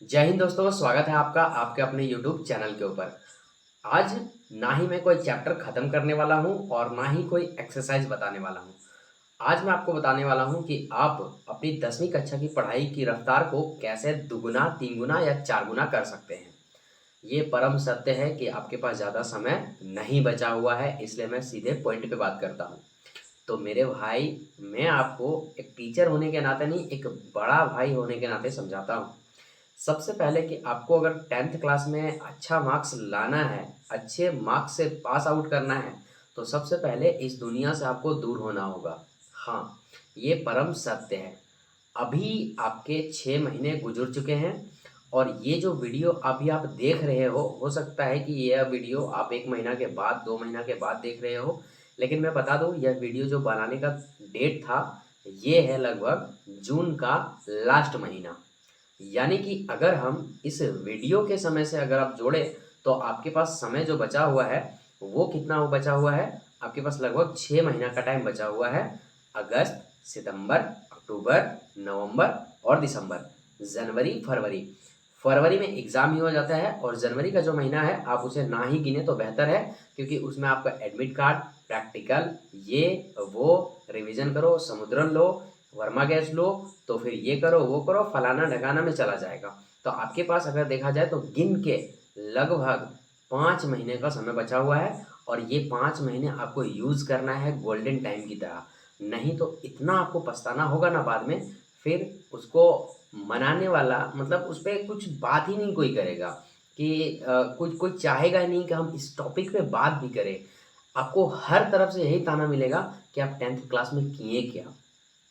जय हिंद दोस्तों, स्वागत है आपका आपके अपने YouTube चैनल के ऊपर। आज ना ही मैं कोई चैप्टर ख़त्म करने वाला हूँ और ना ही कोई एक्सरसाइज बताने वाला हूँ। आज मैं आपको बताने वाला हूँ कि आप अपनी 10वीं कक्षा की पढ़ाई की रफ्तार को कैसे दुगुना, तीन गुना या चार गुना कर सकते हैं। ये परम सत्य है कि आपके पास ज़्यादा समय नहीं बचा हुआ है, इसलिए मैं सीधे पॉइंट पे बात करता हूँ। तो मेरे भाई, मैं आपको एक टीचर होने के नाते नहीं, एक बड़ा भाई होने के नाते समझाता हूँ। सबसे पहले कि आपको अगर 10th क्लास में अच्छा मार्क्स लाना है, अच्छे मार्क्स से पास आउट करना है, तो सबसे पहले इस दुनिया से आपको दूर होना होगा। हाँ, ये परम सत्य है। अभी आपके 6 महीने गुज़र चुके हैं और ये जो वीडियो अभी आप देख रहे हो सकता है कि यह वीडियो आप 1 महीना के बाद, 2 महीना के बाद देख रहे हो। लेकिन मैं बता दूँ, यह वीडियो जो बनाने का डेट था, ये है लगभग जून का लास्ट महीना। यानी कि अगर हम इस वीडियो के समय से अगर आप जोड़ें, तो आपके पास समय जो बचा हुआ है, वो कितना वो बचा हुआ है? आपके पास लगभग 6 महीना का टाइम बचा हुआ है। अगस्त, सितंबर, अक्टूबर, नवंबर और दिसंबर, जनवरी, फरवरी। फरवरी में एग्ज़ाम ही हो जाता है और जनवरी का जो महीना है, आप उसे ना ही गिने तो बेहतर है, क्योंकि उसमें आपका एडमिट कार्ड, प्रैक्टिकल, ये, वो, रिवीजन करो, समुद्रन लो, वर्मा गैस लो, तो फिर ये करो, वो करो, फलाना-ढकाना में चला जाएगा। तो आपके पास अगर देखा जाए तो गिन के लगभग 5 महीने का समय बचा हुआ है और ये 5 महीने आपको यूज़ करना है गोल्डन टाइम की तरह। नहीं तो इतना आपको पछताना होगा ना बाद में, फिर उसको मनाने वाला मतलब उस पे कुछ बात ही नहीं कोई करेगा कि कुछ कोई चाहेगा ही नहीं कि हम इस टॉपिक पे बात भी करें। आपको हर तरफ से यही ताना मिलेगा कि आप 10th क्लास में किए क्या?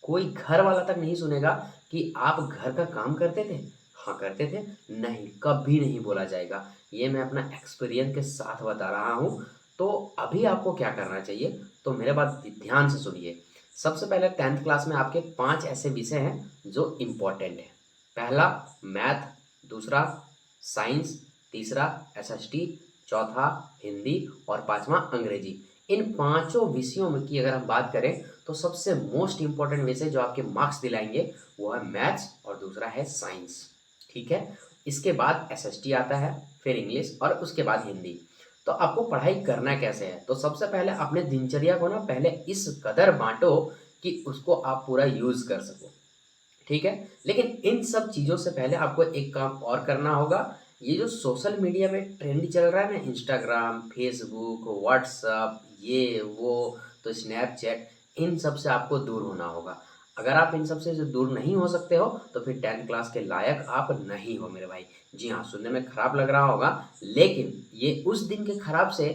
कोई घर वाला तक नहीं सुनेगा कि आप घर का काम करते थे? हाँ, करते थे। नहीं, कभी नहीं बोला जाएगा। ये मैं अपना एक्सपीरियंस के साथ बता रहा हूँ। तो अभी आपको क्या करना चाहिए? तो मेरे बात ध्यान से सुनिए। सबसे पहले 10th क्लास में आपके 5 ऐसे विषय हैं जो इम्पोर्टेंट हैं। पहला मैथ, दूसरा साइंस, तीसरा एसएसटी, चौथा हिंदी और पाँचवाँ अंग्रेजी। इन पाँचों विषयों में की अगर हम बात करें, तो सबसे मोस्ट इम्पोर्टेंट विषय जो आपके मार्क्स दिलाएँगे, वो है मैथ्स और दूसरा है साइंस, ठीक है? इसके बाद एसएसटी आता है, फिर इंग्लिश और उसके बाद हिंदी। तो आपको पढ़ाई करना कैसे है? तो सबसे पहले अपने दिनचर्या को ना पहले इस कदर बाँटो कि उसको आप पूरा यूज़ कर सको। ठीक है? लेकिन इन सब चीज़ों से पहले आपको एक काम और करना होगा। ये जो सोशल मीडिया में ट्रेंड चल रहा है ना, इंस्टाग्राम, फेसबुक, व्हाट्सएप, ये, वो, तो स्नैपचैट, इन सब से आपको दूर होना होगा। अगर आप इन सब से जो दूर नहीं हो सकते हो, तो फिर 10th क्लास के लायक आप नहीं हो मेरे भाई। जी हाँ, सुनने में खराब लग रहा होगा, लेकिन ये उस दिन के खराब से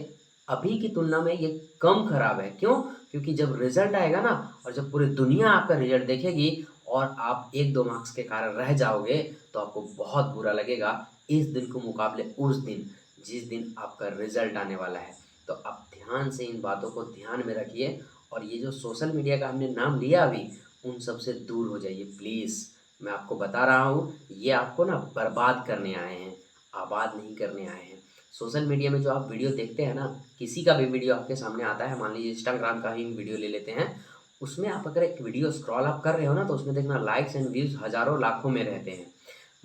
अभी की तुलना में ये कम खराब है। क्यों? क्योंकि जब रिज़ल्ट आएगा ना और जब पूरी दुनिया आपका रिज़ल्ट देखेगी और आप 1-2 मार्क्स के कारण रह जाओगे, तो आपको बहुत बुरा लगेगा इस दिन के मुकाबले उस दिन, जिस दिन आपका रिज़ल्ट आने वाला है। तो आप ध्यान से इन बातों को ध्यान में रखिए और ये जो सोशल मीडिया का हमने नाम लिया अभी, उन सब से दूर हो जाइए प्लीज़। मैं आपको बता रहा हूँ, ये आपको ना बर्बाद करने आए हैं, आबाद नहीं करने आए हैं। सोशल मीडिया में जो आप वीडियो देखते हैं ना, किसी का भी वीडियो आपके सामने आता है, मान लीजिए इंस्टाग्राम का ही वीडियो ले लेते हैं, उसमें आप अगर एक वीडियो स्क्रॉल आप कर रहे हो ना, तो उसमें देखना लाइक्स एंड व्यूज़ हज़ारों, लाखों में रहते हैं।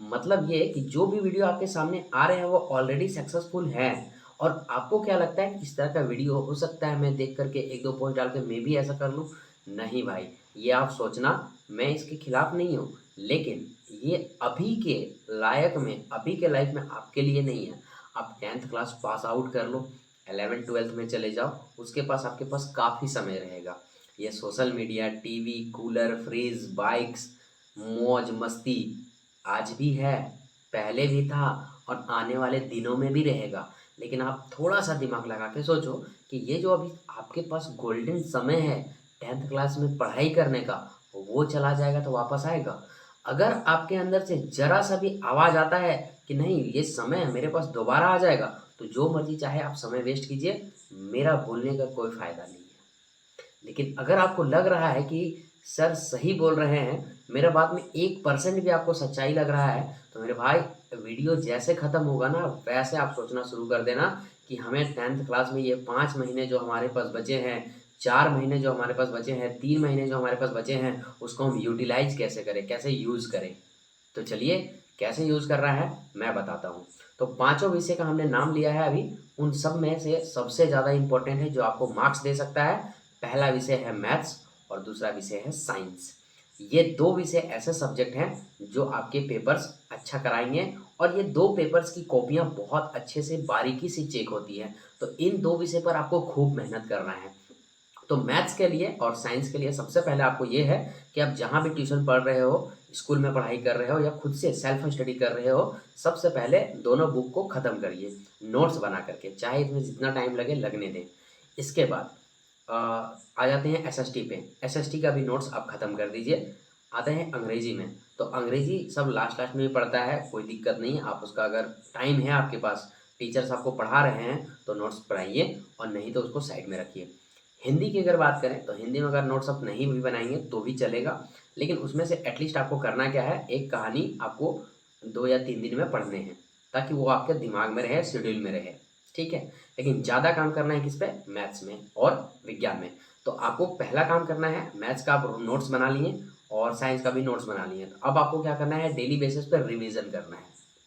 मतलब ये कि जो भी वीडियो आपके सामने आ रहे हैं, वो ऑलरेडी सक्सेसफुल हैं और आपको क्या लगता है कि इस तरह का वीडियो हो सकता है मैं देख कर के 1-2 पोस्ट डाल के मैं भी ऐसा कर लूँ? नहीं भाई, ये आप सोचना, मैं इसके खिलाफ नहीं हूँ, लेकिन ये अभी के लायक में, अभी के लाइफ में आपके लिए नहीं है। आप 10th क्लास पास आउट कर लो, 11th-12th में चले जाओ, उसके पास आपके पास काफ़ी समय रहेगा। ये social media, TV, cooler, fridge, bikes, मौज-मस्ती आज भी है, पहले भी था और आने वाले दिनों में भी रहेगा। लेकिन आप थोड़ा-सा दिमाग लगा के सोचो कि ये जो अभी आपके पास गोल्डन समय है 10th क्लास में पढ़ाई करने का, वो चला जाएगा तो वापस आएगा? अगर आपके अंदर से ज़रा-सा भी आवाज़ आता है कि नहीं, ये समय मेरे पास दोबारा आ जाएगा, तो जो मर्ज़ी चाहे आप समय वेस्ट कीजिए, मेरा बोलने का कोई फ़ायदा नहीं है। लेकिन अगर आपको लग रहा है कि सर सही बोल रहे हैं, मेरा बात में 1% भी आपको सच्चाई लग रहा है, तो मेरे भाई, वीडियो जैसे ख़त्म होगा ना, वैसे आप सोचना शुरू कर देना कि हमें 10th क्लास में ये 5 महीने जो हमारे पास बचे हैं, 4 महीने जो हमारे पास बचे हैं, 3 महीने जो हमारे पास बचे हैं, उसको हम यूटिलाइज़ कैसे करें, कैसे यूज़ करें। तो चलिए, कैसे यूज़ कर रहा है मैं बताता हूँ। तो पाँचों विषय का हमने नाम लिया है अभी, उन सब में से सबसे ज़्यादा इम्पोर्टेंट है जो आपको मार्क्स दे सकता है, पहला विषय है मैथ्स और दूसरा विषय है साइंस। ये 2 विषय ऐसे सब्जेक्ट हैं जो आपके पेपर्स अच्छा कराएँगे और ये 2 पेपर्स की कॉपियाँ बहुत अच्छे से बारीकी से चेक होती हैं। तो इन 2 विषय पर आपको खूब मेहनत करना है। तो मैथ्स के लिए और साइंस के लिए सबसे पहले आपको ये है कि आप जहाँ भी ट्यूशन पढ़ रहे हो, स्कूल में पढ़ाई कर रहे हो या खुद से सेल्फ स्टडी कर रहे हो, सबसे पहले दोनों बुक को ख़त्म करिए, नोट्स बना कर के, चाहे इसमें जितना टाइम लगे लगने दें। इसके बाद अ, आ जाते हैं एसएसटी पे, एसएसटी का भी नोट्स आप ख़त्म कर दीजिए। आते हैं अंग्रेजी में, तो अंग्रेजी सब लास्ट-लास्ट में भी पढ़ता है, कोई दिक्कत नहीं है, आप उसका अगर टाइम है आपके पास, टीचर्स आपको पढ़ा रहे हैं, तो नोट्स पढ़ाइए और नहीं तो उसको साइड में रखिए। हिंदी की अगर बात करें तो हिंदी में अगर नोट्स आप नहीं भी बनाएँगे तो भी चलेगा, लेकिन उसमें से एटलीस्ट आपको करना क्या है, एक कहानी आपको 2 या 3 दिन में पढ़ने हैं, ताकि वो आपके दिमाग में रहे, शेड्यूल में रहे, ठीक है? लेकिन ज़्यादा काम करना है किस पे? मैथ्स में और विज्ञान में। तो आपको पहला काम करना है, मैथ्स का आप नोट्स बना लिए और साइंस का भी नोट्स बना लिए। तो अब आपको क्या करना है, डेली बेसिस पे रिवीज़न करना है।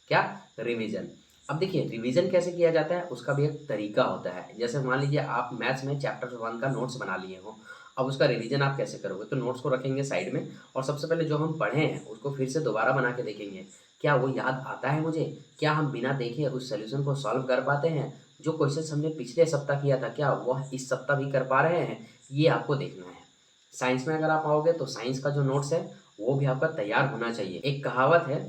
क्या? रिवीज़न। अब देखिए रिवीजन कैसे किया जाता है उसका भी एक तरीका होता है। जैसे मान लीजिए आप मैथ्स में चैप्टर 1 का नोट्स बना लिए हो, अब उसका रिवीजन आप कैसे करोगे? तो नोट्स को रखेंगे साइड में और सबसे पहले जो हम पढ़े हैं उसको फिर से दोबारा बना के देखेंगे। क्या वो याद आता है मुझे? क्या हम बिना देखे उस सॉल्यूशन को सॉल्व कर पाते हैं? जो क्वेश्चंस हमने पिछले सप्ताह किया था क्या वह इस सप्ताह भी कर पा रहे हैं? ये आपको देखना है। साइंस में अगर आप आओगे तो साइंस का जो नोट्स है वो भी आपका तैयार होना चाहिए। एक कहावत है,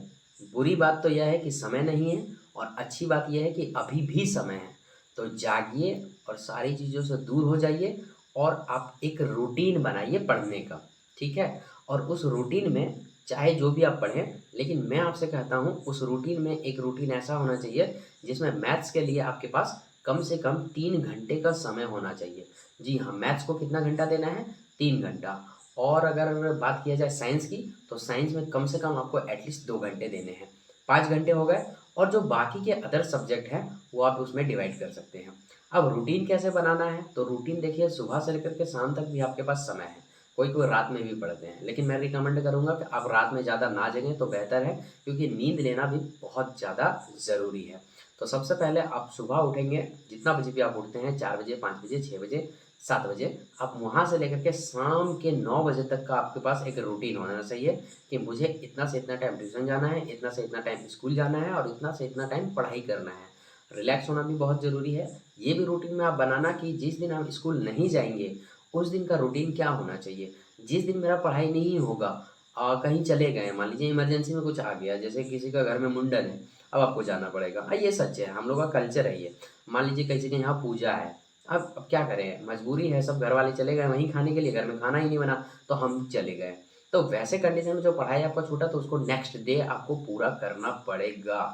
बुरी बात तो यह है कि समय नहीं है और अच्छी बात ये है कि अभी भी समय है। तो जागिए और सारी चीज़ों से दूर हो जाइए और आप एक रूटीन बनाइए पढ़ने का, ठीक है? और उस रूटीन में चाहे जो भी आप पढ़ें, लेकिन मैं आपसे कहता हूँ उस रूटीन में एक रूटीन ऐसा होना चाहिए जिसमें मैथ्स के लिए आपके पास कम से कम 3 घंटे का समय होना चाहिए। जी हाँ, मैथ्स को कितना घंटा देना है? 3 घंटा। और अगर बात किया जाए साइंस की, तो साइंस में कम से कम आपको एटलीस्ट 2 घंटे देने हैं। 5 घंटे हो गए और जो बाकी के अदर सब्जेक्ट हैं, वो आप उसमें डिवाइड कर सकते हैं। अब रूटीन कैसे बनाना है? तो रूटीन देखिए सुबह से लेकर के शाम तक भी आपके पास समय है। कोई-कोई रात में भी पढ़ते हैं, लेकिन मैं रिकमेंड करूँगा कि आप रात में ज़्यादा ना जगें तो बेहतर है क्योंकि नींद लेना भी बहुत ज़्यादा ज़रूरी है। तो सबसे पहले आप सुबह उठेंगे, जितना बजे भी आप उठते हैं 4 बजे, 5 बजे, 6 बजे, 7 बजे, आप वहाँ से लेकर के शाम के 9 बजे तक का आपके पास एक रूटीन होना चाहिए कि मुझे इतना से इतना टाइम ट्यूशन जाना है, इतना से इतना टाइम स्कूल जाना है और इतना से इतना टाइम पढ़ाई करना है। रिलैक्स होना भी बहुत ज़रूरी है। ये भी रूटीन में आप बनाना कि जिस दिन आप स्कूल नहीं जाएँगे, उस दिन का रूटीन क्या होना चाहिए। जिस दिन मेरा पढ़ाई नहीं होगा कहीं चले गए, मान लीजिए इमरजेंसी में कुछ आ गया, जैसे किसी का घर में मुंडन है, अब आपको जाना पड़ेगा। ये सच है, हम लोग का कल्चर है ये। मान लीजिए किसी के यहाँ पूजा है, अब क्या करें, मजबूरी है, सब घर वाले चले गए वहीं खाने के लिए, घर में खाना ही नहीं बना, तो हम चले गए। तो वैसे कंडीशन में जो पढ़ाई आपका छूटा तो उसको नेक्स्ट डे आपको पूरा करना पड़ेगा,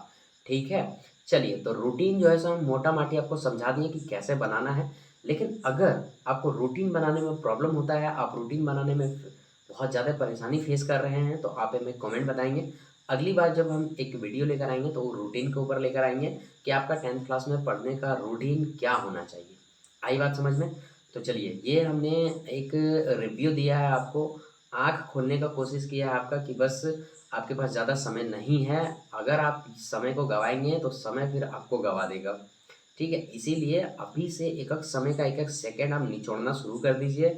ठीक है? चलिए तो रूटीन जो है सो हम मोटा-माटी आपको समझा दिए कि कैसे बनाना है। लेकिन अगर आपको रूटीन बनाने में प्रॉब्लम होता है, आप रूटीन बनाने में बहुत ज़्यादा परेशानी फेस कर रहे हैं, तो आप हमें कमेंट बताएँगे। अगली बार जब हम एक वीडियो लेकर आएँगे तो वो रूटीन के ऊपर लेकर आएँगे कि आपका 10th क्लास में पढ़ने का रूटीन क्या होना चाहिए। आई बात समझ में? तो चलिए ये हमने एक रिव्यू दिया है आपको, आँख खोलने का कोशिश किया है आपका कि बस आपके पास ज़्यादा समय नहीं है, अगर आप समय को गँवाएँगे तो समय फिर आपको गँवा देगा, ठीक है? इसीलिए अभी से एक-एक समय का एक-एक सेकंड आप निचोड़ना शुरू कर दीजिए,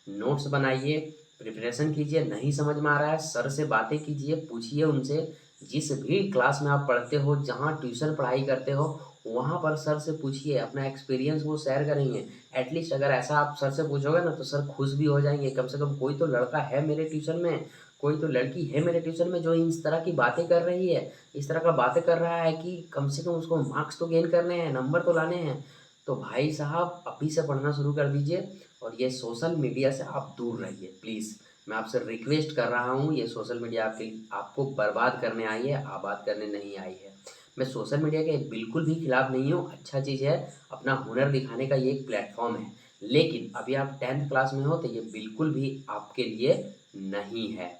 नोट्स बनाइए, प्रिपरेशन कीजिए, नहीं समझ में आ रहा है सर से बातें कीजिए, पूछिए उनसे, जिस भी क्लास में आप पढ़ते हो, जहाँ ट्यूशन पढ़ाई करते हो, वहाँ पर सर से पूछिए, अपना एक्सपीरियंस वो शेयर करेंगे। एटलीस्ट अगर ऐसा आप सर से पूछोगे ना तो सर खुश भी हो जाएँगे, कम से कम कोई तो लड़का है मेरे ट्यूशन में, कोई तो लड़की है मेरे ट्यूशन में जो इस तरह की बातें कर रही है, इस तरह का बातें कर रहा है कि कम से कम उसको मार्क्स तो गेन करने हैं, नंबर तो लाने हैं। तो भाई साहब अभी से पढ़ना शुरू कर दीजिए और ये सोशल मीडिया से आप दूर रहिए प्लीज़। मैं आपसे रिक्वेस्ट कर रहा हूँ, ये सोशल मीडिया आपको बर्बाद करने आई है, आबाद करने नहीं आई है। मैं सोशल मीडिया के बिल्कुल भी खिलाफ नहीं हूँ, अच्छा चीज़ है, अपना हुनर दिखाने का ये एक प्लेटफ़ॉर्म है। लेकिन अभी आप 10th क्लास में हो तो ये बिल्कुल भी आपके लिए नहीं है।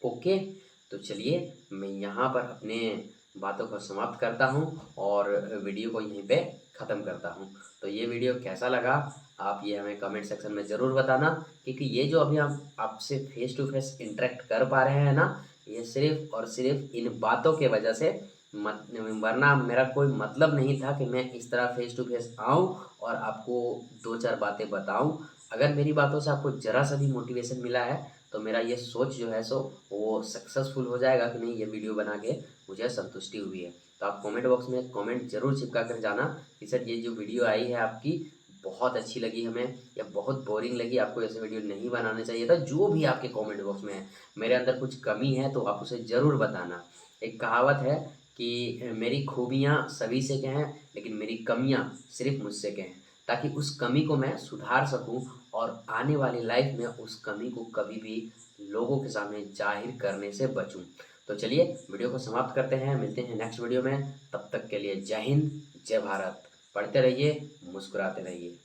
ओके, तो चलिए मैं यहाँ पर अपने बातों को समाप्त करता हूँ और वीडियो को यहीं पे ख़त्म करता हूँ। तो ये वीडियो कैसा लगा आप ये हमें कमेंट सेक्शन में ज़रूर बताना क्योंकि ये जो अभी हम आपसे फ़ेस टू फ़ेस इंटरेक्ट कर पा रहे हैं ना, ये सिर्फ़ और सिर्फ़ इन बातों के वजह से मत वरना मेरा कोई मतलब नहीं था कि मैं इस तरह फ़ेस टू फ़ेस आऊँ और आपको 2-4 बातें बताऊँ। अगर मेरी बातों से आपको ज़रा-सा भी मोटिवेशन मिला है, तो मेरा ये सोच जो है सो वो सक्सेसफुल हो जाएगा कि नहीं, ये वीडियो बना के मुझे संतुष्टि हुई है। तो आप कमेंट बॉक्स में कमेंट ज़रूर चिपका कर जाना कि सर ये जो वीडियो आई है आपकी बहुत अच्छी लगी हमें या बहुत बोरिंग लगी, आपको ऐसे वीडियो नहीं बनाना चाहिए था। जो भी आपके कमेंट बॉक्स में है, मेरे अंदर कुछ कमी है तो आप उसे ज़रूर बताना। एक कहावत है कि मेरी खूबियाँ सभी से कहें, लेकिन मेरी कमियाँ सिर्फ़ मुझसे कहें, ताकि उस कमी को मैं सुधार सकूँ और आने वाली लाइफ़ में उस कमी को कभी भी लोगों के सामने ज़ाहिर करने से बचूँ। तो चलिए वीडियो को समाप्त करते हैं, मिलते हैं नेक्स्ट वीडियो में। तब तक के लिए जय हिंद, जय भारत। पढ़ते रहिए, मुस्कुराते रहिए।